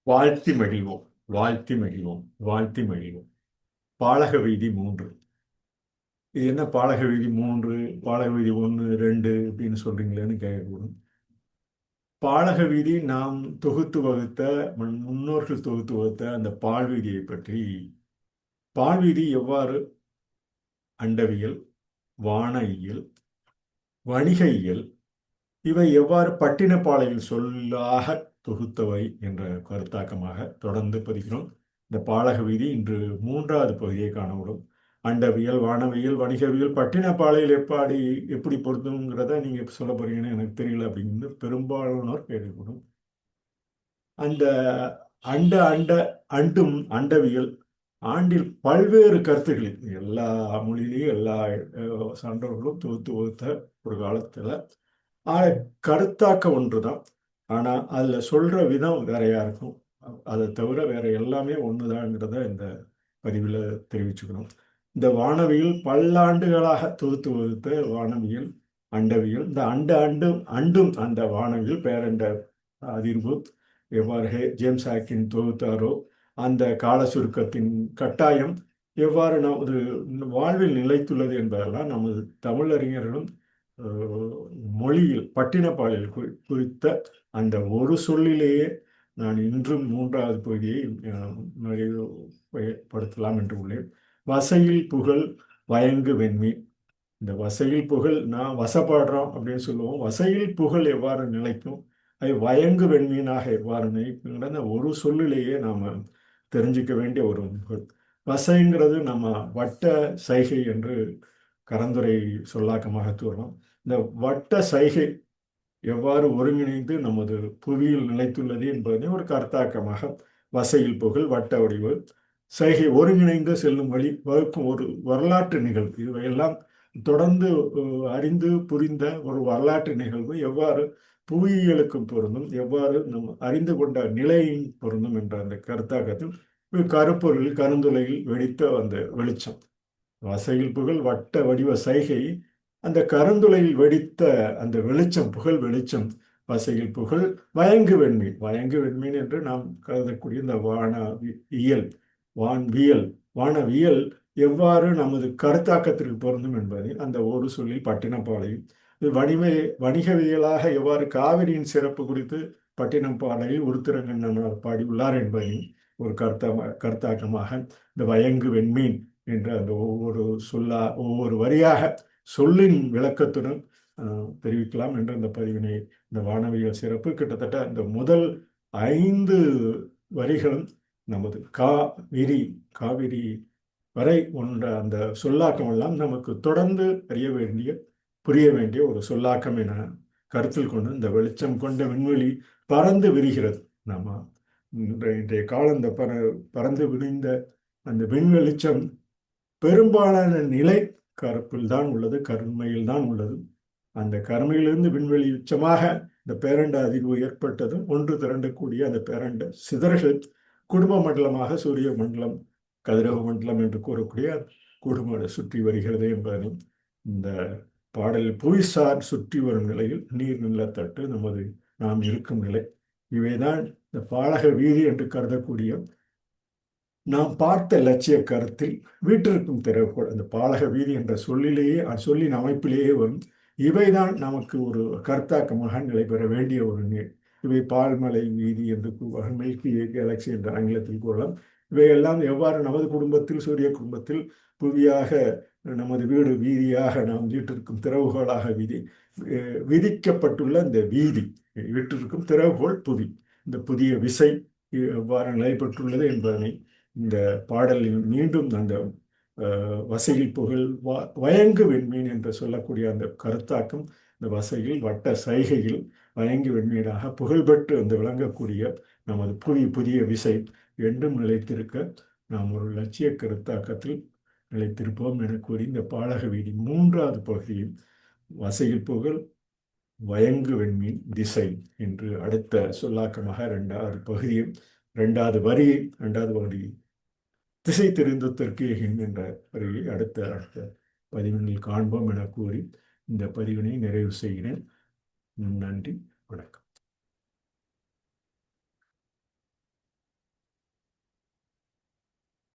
வாழ்த்தி மகிழ்வோம், வாழ்த்தி மகிழ்வோம், வாழ்த்தி மகிழ்வோம். பாலக வீதி 3. இது என்ன பாலக வீதி 3, பாலக வீதி 1, 2 அப்படின்னு சொல்றீங்களேன்னு கேட்கக்கூடும். பாலக வீதி நாம் தொகுத்து வகுத்த, முன்னோர்கள் தொகுத்து வகுத்த அந்த பால் வீதியை பற்றி, பால் வீதி எவ்வாறு அண்டவியல், வான இயல், வணிக இயல் இவை எவ்வாறு பட்டினப்பாலையில் சொல்லாக தொகுத்தவை என்ற கருத்தாக்கமாக தொடர்ந்து பதிக்கிறோம். இந்த பாலக வீதி இன்று 3வது பகுதியை காணப்படும். அண்டவியல், வானவியல், வணிகவியல் பட்டினப்பாலையில் எப்படி பொருந்துங்கிறத நீங்க சொல்ல போறீங்கன்னு எனக்கு தெரியல அப்படின்னு பெரும்பாலானோர் கேட்கக்கூடும். அந்த அண்ட அண்ட அண்டும் அண்டவியல் ஆண்டில் பல்வேறு கருத்துக்களில் எல்லா மொழியிலையும் எல்லா சான்றோர்களும் தொகுத்து வகுத்த ஒரு காலத்துல கருத்தாக்க ஒன்றுதான். ஆனா அதுல சொல்ற விதம் வேறையா இருக்கும். அதை தவிர வேற எல்லாமே ஒண்ணுதான்ங்கிறத இந்த பதிவில் தெரிவிச்சுக்கணும். இந்த வானவியல் பல்லாண்டுகளாக தொகுத்து வகுத்த வானவியல் அண்டவியல். இந்த அண்டும் அந்த வானவியல் பேரண்ட அதிர்வு எவ்வாறு ஜேம்ஸ் ஹாக்கின் தொகுத்தாரோ அந்த கால சுருக்கத்தின் கட்டாயம் எவ்வாறு நமது வாழ்வில் நிலைத்துள்ளது என்பதெல்லாம் நமது தமிழறிஞர்களும் மொழியில் பட்டினப்பாலில் குறித்த அந்த ஒரு சொல்லிலேயே நான் இன்றும் 3வது பகுதியை நிறைவுபடுத்தலாம் என்று உள்ளேன். வசையில் புகழ் வயங்கு வெண்மை. இந்த வசையில் புகழ் நான் வசப்படுறோம் அப்படின்னு சொல்லுவோம். வசையில் புகழ் எவ்வாறு நிலைக்கும், அது வயங்கு வெண்மீனாக எவ்வாறு நிலைக்குங்கிற ஒரு சொல்லிலேயே நாம தெரிஞ்சுக்க வேண்டிய ஒரு புகழ். வசைங்கிறது நம்ம வட்ட சைகை என்று கரந்துரை சொல்லாக்கமாக கூறலாம். இந்த வட்ட சைகை எவ்வாறு ஒருங்கிணைந்து நமது புவியில் நிலைத்துள்ளது என்பதை ஒரு கருத்தாக்கமாக வசையில் புகழ் வட்ட வடிவு சைகை ஒருங்கிணைந்து செல்லும் வழி வகுக்கும் ஒரு வரலாற்று நிகழ்வு. இவையெல்லாம் தொடர்ந்து அறிந்து புரிந்த ஒரு வரலாற்று நிகழ்வு எவ்வாறு புவியியலுக்கும் பொருந்தும், எவ்வாறு நம் அறிந்து கொண்ட நிலையும் பொருந்தும் என்ற அந்த கருத்தாக்கத்தில் கருப்பொருள் கருந்துளையில் வெடித்த அந்த வெளிச்சம். வசையில் புகழ் வட்ட வடிவ சைகை அந்த கருந்துளையில் வெடித்த அந்த வெளிச்சம், புகழ் வெளிச்சம். வசையில் புகழ் வயங்கு வெண்மீன். வயங்கு வெண்மீன் என்று நாம் கருதக்கூடிய இந்த இயல் வான்வியல் வானவியல் எவ்வாறு நமது கருத்தாக்கத்திற்கு பொருந்தும் என்பதை அந்த ஒரு சொல்லில் பட்டினப்பாலையில் வணிகவியலாக எவ்வாறு காவிரியின் சிறப்பு குறித்து பட்டினப்பாலையில் உருத்திரங்கண்ணனார் பாடியுள்ளார் என்பதையும் ஒரு கருத்தாக்கமாக இந்த வயங்கு வெண்மீன் என்ற அந்த ஒவ்வொரு வரியாக சொல்லின் விளக்கத்துடன் தெரிவிக்கலாம் என்ற இந்த பதிவினை இந்த வானவியல் சிறப்பு கிட்டத்தட்ட இந்த முதல் 5 வரிகளும் நமது காவிரி வரை ஒன்ற அந்த சொல்லாக்கம் எல்லாம் நமக்கு தொடர்ந்து புரிய வேண்டிய ஒரு சொல்லாக்கம் என கருத்தில் கொண்டு இந்த வெளிச்சம் கொண்ட விண்வெளி பறந்து விரிகிறது. நம்ம இன்றைய காலம் இந்த பறந்து விரிந்த அந்த விண்வெளிச்சம் பெரும்பாலான நிலை கருப்பில் தான் உள்ளது, கருமையில் தான் உள்ளது. அந்த கருமையிலிருந்து விண்வெளி உச்சமாக இந்த பேரண்ட அதிர்வு ஏற்பட்டதும் ஒன்று திரண்டக்கூடிய அந்த பேரண்ட சிதறல்கள் குடும்ப மண்டலமாக சூரிய மண்டலம், கதிரவ மண்டலம் என்று கூறக்கூடிய குடும்ப சுற்றி வருகிறது என்பதை இந்த பாடலில் புவிசார் சுற்றி வரும் நிலையில் நீர் நிலத்தட்டு நாம் இருக்கும் நிலை. இவைதான் இந்த பாலக வீதி என்று கருதக்கூடிய நாம் பார்த்த லட்சிய கருத்தில் வீட்டிற்கும் திறவுகோள். அந்த பாலக வீதி என்ற சொல்லின் அமைப்பிலேயே வரும். இவைதான் நமக்கு ஒரு கருத்தாக்கமாக நிலை பெற வேண்டிய ஒரு நீர். இவை பால்மலை வீதி என்று மில்கி கேலக்சி என்ற ஆங்கிலத்தில் கூறலாம். இவையெல்லாம் எவ்வாறு நமது குடும்பத்தில் சூரிய குடும்பத்தில் புவியாக நமது வீடு வீதியாக நாம் வீட்டிற்கும் திறவுகோளாக விதிக்கப்பட்டுள்ள இந்த வீதி வீட்டிற்கும் திறவுகோள் புவி. இந்த புதிய விசை எவ்வாறு நிலைப்பட்டுள்ளது என்பதனை இந்த பாடலில் மீண்டும் அந்த வசையில் புகழ் வயங்கு வெண்மீன் என்று சொல்லக்கூடிய அந்த கருத்தாக்கம் இந்த வசையில் வட்ட சைகையில் வயங்கு வெண்மீனாக புகழ்பெற்று அந்த விளங்கக்கூடிய நமது புதிய விசை என்றும் நிலைத்திருக்க நாம் ஒரு லட்சிய கருத்தாக்கத்தில் நிலைத்திருப்போம் என கூறி இந்த பாலக வீதி 3வது பகுதியில் வசையில் புகழ் வயங்கு வெண்மீன் திசை என்று அடுத்த சொல்லாக்கமாக 2வது பகுதியும் 2வது வரியை 2வது பகுதியை திசை தெரிந்ததற்கு என்கின்ற வரியை அடுத்த பதிவினில் காண்போம் என கூறி இந்த பதிவினை நிறைவு செய்கிறேன். நன்றி, வணக்கம்.